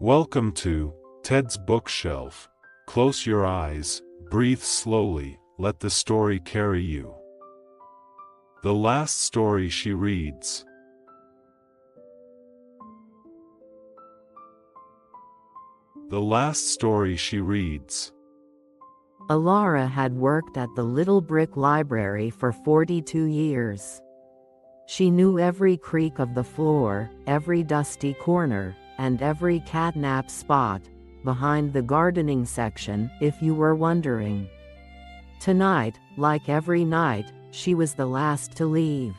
Welcome to Ted's Bookshelf. Close your eyes, breathe slowly, let the story carry you. The last story she reads. The last story she reads. Alara had worked at the little brick library for 42 years. She knew every creak of the floor, every dusty corner, and every catnap spot, behind the gardening section, if you were wondering. Tonight, like every night, she was the last to leave.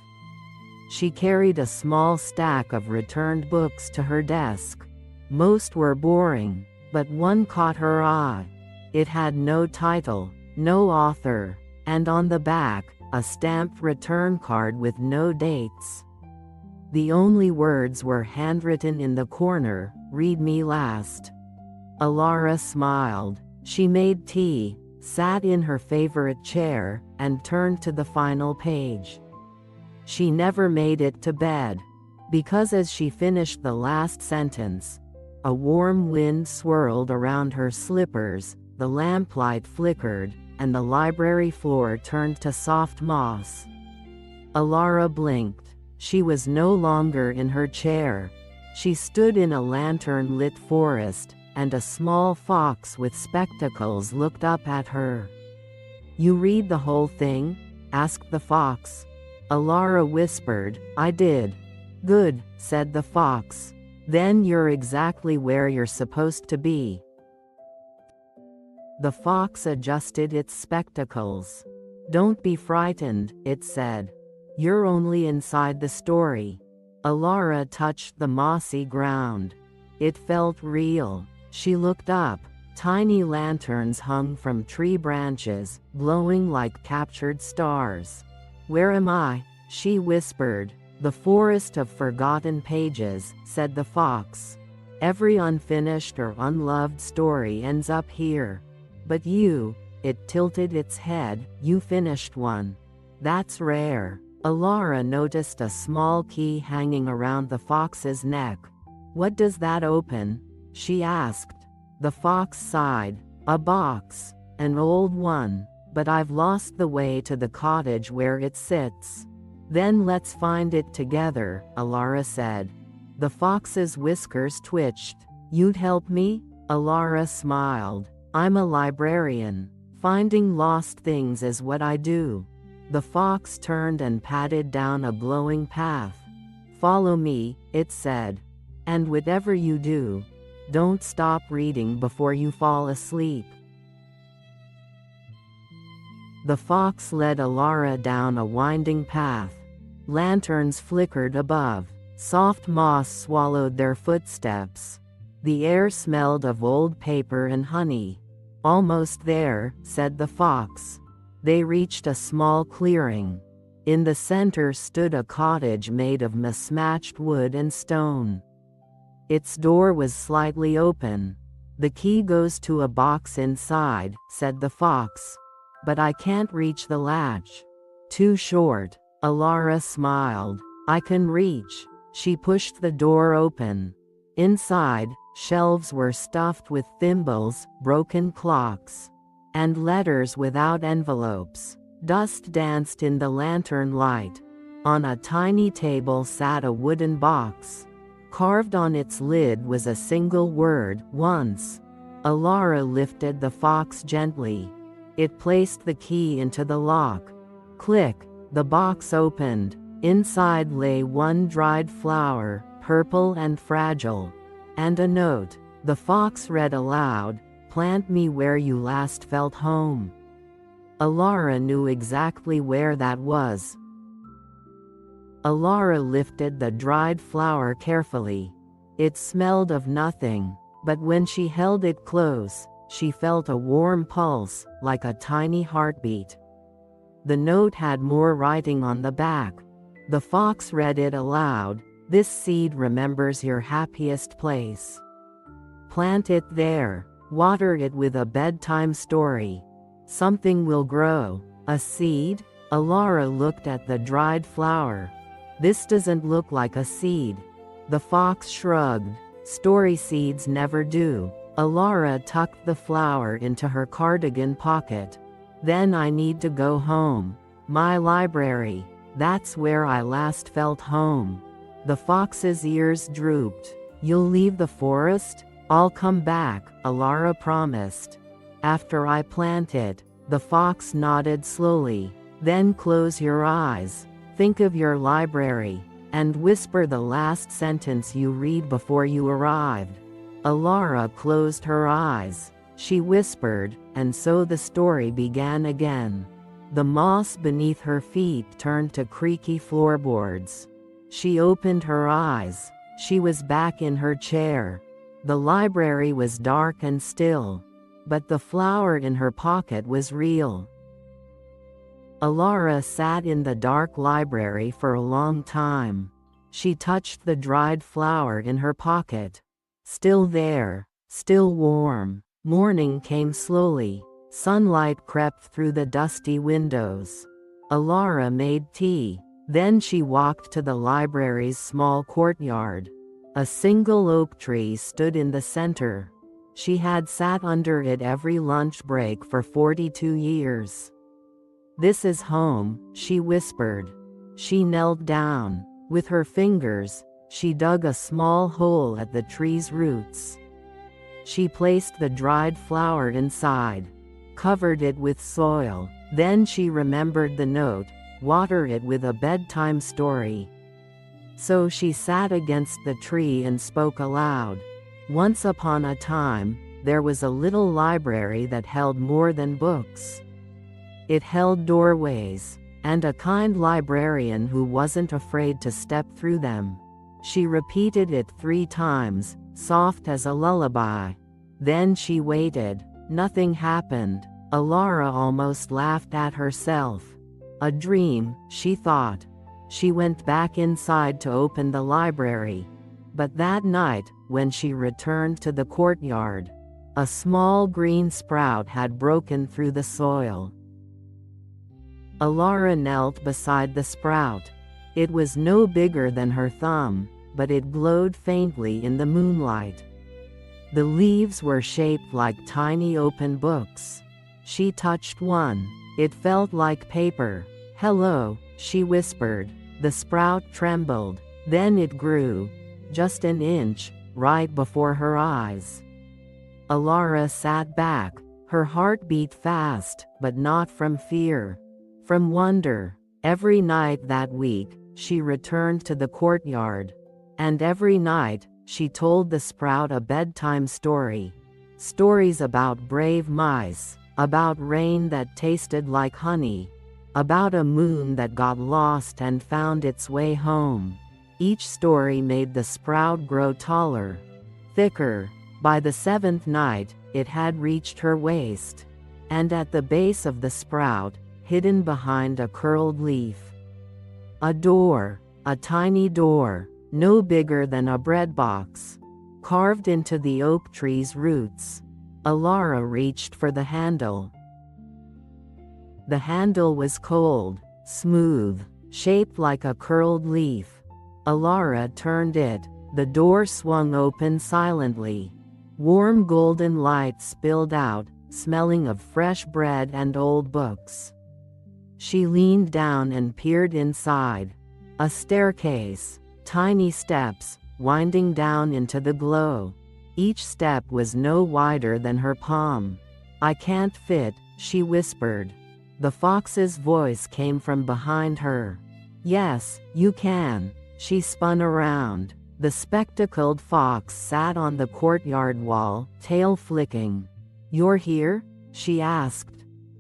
She carried a small stack of returned books to her desk. Most were boring, but one caught her eye. It had no title, no author, and on the back, a stamped return card with no dates. The only words were handwritten in the corner, "Read me last." Alara smiled. She made tea, sat in her favorite chair, and turned to the final page. She never made it to bed, because as she finished the last sentence, a warm wind swirled around her slippers, the lamplight flickered, and the library floor turned to soft moss. Alara blinked. She was no longer in her chair. She stood in a lantern-lit forest, and a small fox with spectacles looked up at her. "You read the whole thing?" asked the fox. Alara whispered, "I did." "Good," said the fox. "Then you're exactly where you're supposed to be." The fox adjusted its spectacles. "Don't be frightened," it said. "You're only inside the story." Alara touched the mossy ground. It felt real. She looked up. Tiny lanterns hung from tree branches, glowing like captured stars. "Where am I?" she whispered. "The forest of forgotten pages," said the fox. "Every unfinished or unloved story ends up here. But you," it tilted its head, "you finished one. That's rare." Alara noticed a small key hanging around the fox's neck. "What does that open?" she asked. The fox sighed. "A box. An old one, but I've lost the way to the cottage where it sits." "Then let's find it together," Alara said. The fox's whiskers twitched. "You'd help me?" Alara smiled. "I'm a librarian. Finding lost things is what I do." The fox turned and padded down a glowing path. "Follow me," it said. "And whatever you do, don't stop reading before you fall asleep." The fox led Alara down a winding path. Lanterns flickered above. Soft moss swallowed their footsteps. The air smelled of old paper and honey. "Almost there," said the fox. They reached a small clearing. In the center stood a cottage made of mismatched wood and stone. Its door was slightly open. "The key goes to a box inside," said the fox. "But I can't reach the latch. Too short." Alara smiled. "I can reach." She pushed the door open. Inside, shelves were stuffed with thimbles, broken clocks, and letters without envelopes. Dust danced in the lantern light. On a tiny table sat a wooden box. Carved on its lid was a single word, "Once." Alara lifted the fox gently. It placed the key into the lock. Click, the box opened. Inside lay one dried flower, purple and fragile, and a note. The fox read aloud, "Plant me where you last felt home." Alara knew exactly where that was. Alara lifted the dried flower carefully. It smelled of nothing, but when she held it close, she felt a warm pulse, like a tiny heartbeat. The note had more writing on the back. The fox read it aloud. "This seed remembers your happiest place. Plant it there. Water it with a bedtime story. Something will grow." "A seed?" Alara looked at the dried flower. "This doesn't look like a seed." The fox shrugged. Story seeds never do. Alara tucked the flower into her cardigan pocket. Then I need to go home. My library. That's where I last felt home. The fox's ears drooped. You'll leave the forest? I'll come back, Alara promised. After I plant it. The fox nodded slowly. Then close your eyes. Think of your library. And whisper the last sentence you read before you arrived. Alara closed her eyes. She whispered, and so the story began again. The moss beneath her feet turned to creaky floorboards. She opened her eyes. She was back in her chair. The library was dark and still. But the flower in her pocket was real. Alara sat in the dark library for a long time. She touched the dried flower in her pocket. Still there, still warm. Morning came slowly. Sunlight crept through the dusty windows. Alara made tea. Then she walked to the library's small courtyard. A single oak tree stood in the center. She had sat under it every lunch break for 42 years. This is home, she whispered. She knelt down. With her fingers, she dug a small hole at the tree's roots. She placed the dried flower inside, covered it with soil. Then she remembered the note, water it with a bedtime story. So she sat against the tree and spoke aloud. Once upon a time, there was a little library that held more than books. It held doorways, and a kind librarian who wasn't afraid to step through them. She repeated it 3 times, soft as a lullaby. Then she waited. Nothing happened. Alara almost laughed at herself. A dream, she thought. She went back inside to open the library. But that night, when she returned to the courtyard, a small green sprout had broken through the soil. Alara knelt beside the sprout. It was no bigger than her thumb, but it glowed faintly in the moonlight. The leaves were shaped like tiny open books. She touched one. It felt like paper. "Hello," she whispered. The sprout trembled. Then it grew. Just an inch, right before her eyes. Alara sat back. Her heart beat fast, but not from fear. From wonder. Every night that week, she returned to the courtyard. And every night, she told the sprout a bedtime story. Stories about brave mice, about rain that tasted like honey, about a moon that got lost and found its way home. Each story made the sprout grow taller, thicker. By the 7th night, it had reached her waist. And at the base of the sprout, hidden behind a curled leaf, a door, a tiny door, no bigger than a bread box, carved into the oak tree's roots. Alara reached for the handle. The handle was cold, smooth, shaped like a curled leaf. Alara turned it. The door swung open silently. Warm golden light spilled out, smelling of fresh bread and old books. She leaned down and peered inside. A staircase, tiny steps, winding down into the glow. Each step was no wider than her palm. "I can't fit," she whispered. The fox's voice came from behind her. "Yes, you can." She spun around. The spectacled fox sat on the courtyard wall, tail flicking. "You're here?" she asked.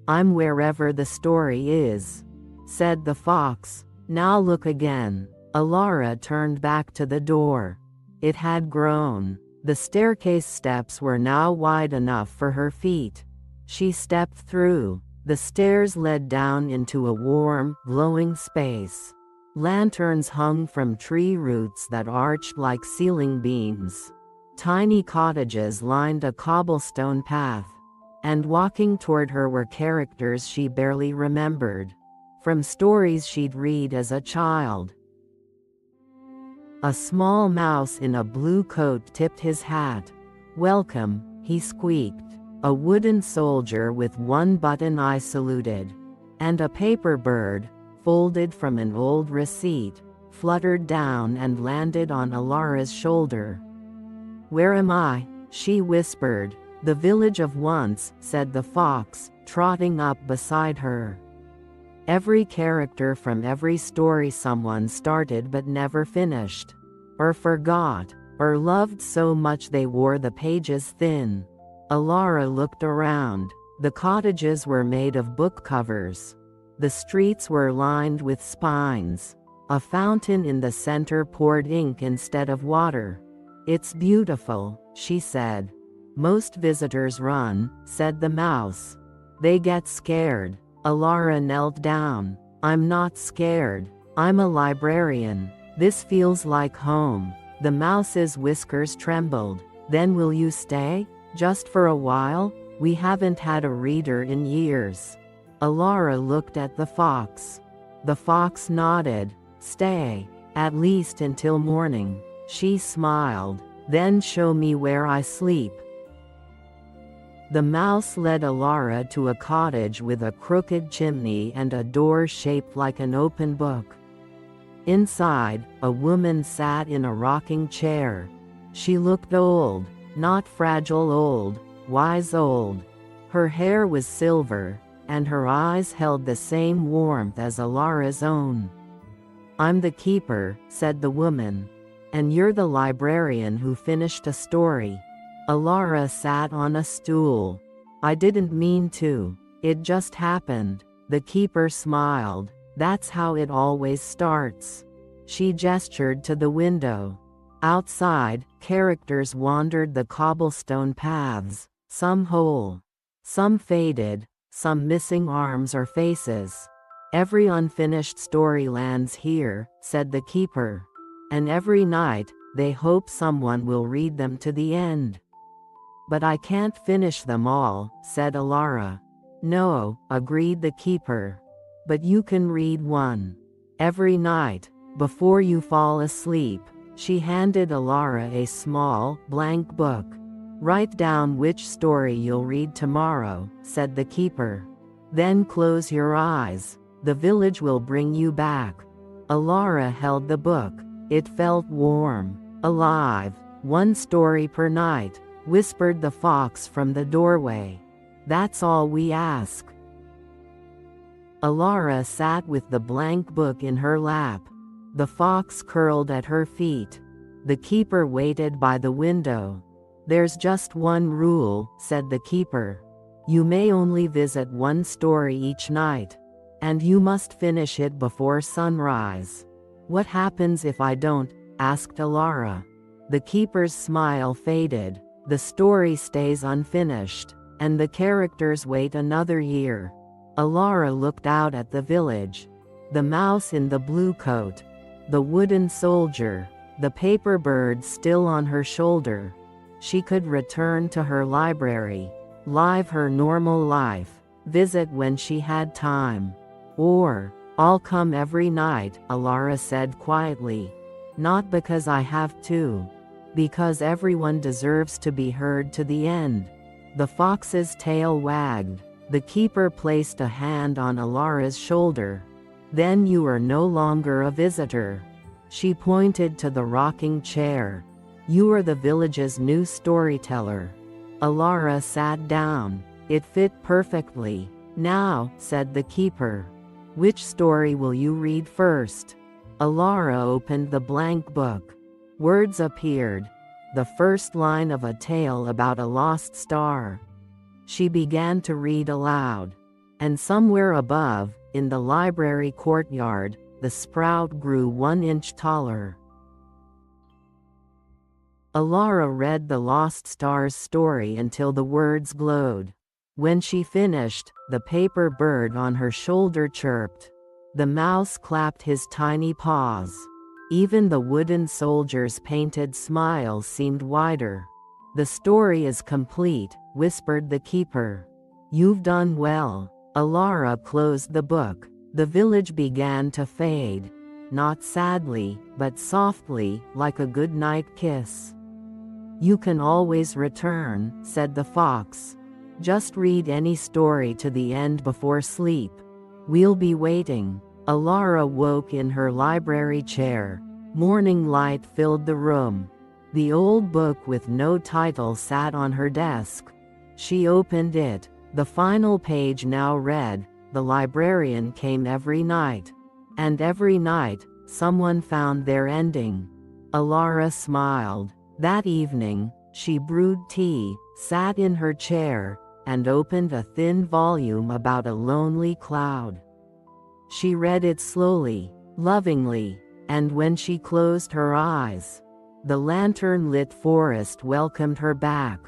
"I'm wherever the story is," said the fox. "Now look again." Alara turned back to the door. It had grown. The staircase steps were now wide enough for her feet. She stepped through. The stairs led down into a warm, glowing space. Lanterns hung from tree roots that arched like ceiling beams. Tiny cottages lined a cobblestone path. And walking toward her were characters she barely remembered, from stories she'd read as a child. A small mouse in a blue coat tipped his hat. "Welcome," he squeaked. A wooden soldier with one button I saluted. And a paper bird, folded from an old receipt, fluttered down and landed on Alara's shoulder. "Where am I?" she whispered. "The village of once," said the fox, trotting up beside her. Every character from every story someone started but never finished, or forgot, or loved so much they wore the pages thin. Alara looked around. The cottages were made of book covers. The streets were lined with spines. A fountain in the center poured ink instead of water. "It's beautiful," she said. "Most visitors run," said the mouse. "They get scared." Alara knelt down. "I'm not scared. I'm a librarian. This feels like home." The mouse's whiskers trembled. "Then will you stay? Just for a while? We haven't had a reader in years." Alara looked at the fox. The fox nodded. "Stay. At least until morning." She smiled. "Then show me where I sleep." The mouse led Alara to a cottage with a crooked chimney and a door shaped like an open book. Inside, a woman sat in a rocking chair. She looked old, not fragile old, wise old. Her hair was silver, and her eyes held the same warmth as Alara's own. "I'm the keeper," said the woman. "And you're the librarian who finished a story." Alara sat on a stool. "I didn't mean to. It just happened." The keeper smiled. "That's how it always starts." She gestured to the window. Outside, characters wandered the cobblestone paths, some whole, some faded, some missing arms or faces. "Every unfinished story lands here," said the keeper. "And every night, they hope someone will read them to the end." "But I can't finish them all," said Alara. "No," agreed the keeper. "But you can read one. Every night, before you fall asleep." She handed Alara a small, blank book. "Write down which story you'll read tomorrow," said the keeper. "Then close your eyes. The village will bring you back." Alara held the book. It felt warm, alive. "One story per night," whispered the fox from the doorway. "That's all we ask." Alara sat with the blank book in her lap. The fox curled at her feet. The keeper waited by the window. "There's just one rule," said the keeper. "You may only visit one story each night. And you must finish it before sunrise." "What happens if I don't?" asked Alara. The keeper's smile faded. "The story stays unfinished, and the characters wait another year." Alara looked out at the village. The mouse in the blue coat, the wooden soldier, the paper bird still on her shoulder. She could return to her library, live her normal life, visit when she had time. Or, "I'll come every night," Alara said quietly. "Not because I have to. Because everyone deserves to be heard to the end." The fox's tail wagged. The keeper placed a hand on Alara's shoulder. "Then you are no longer a visitor." She pointed to the rocking chair. "You are the village's new storyteller." Alara sat down. It fit perfectly. "Now," said the keeper, "which story will you read first?" Alara opened the blank book. Words appeared. The first line of a tale about a lost star. She began to read aloud. And somewhere above, in the library courtyard, the sprout grew 1 inch taller. Alara read the lost star's story until the words glowed. When she finished, the paper bird on her shoulder chirped. The mouse clapped his tiny paws. Even the wooden soldier's painted smile seemed wider. "The story is complete," whispered the keeper. "You've done well." Alara closed the book. The village began to fade. not sadly, but softly, like a good-night kiss. "You can always return," said the fox. "Just read any story to the end before sleep. We'll be waiting." Alara woke in her library chair. Morning light filled the room. The old book with no title sat on her desk. She opened it. The final page now read, "The librarian came every night. And every night, someone found their ending." Alara smiled. That evening, she brewed tea, sat in her chair, and opened a thin volume about a lonely cloud. She read it slowly, lovingly, and when she closed her eyes, the lantern-lit forest welcomed her back.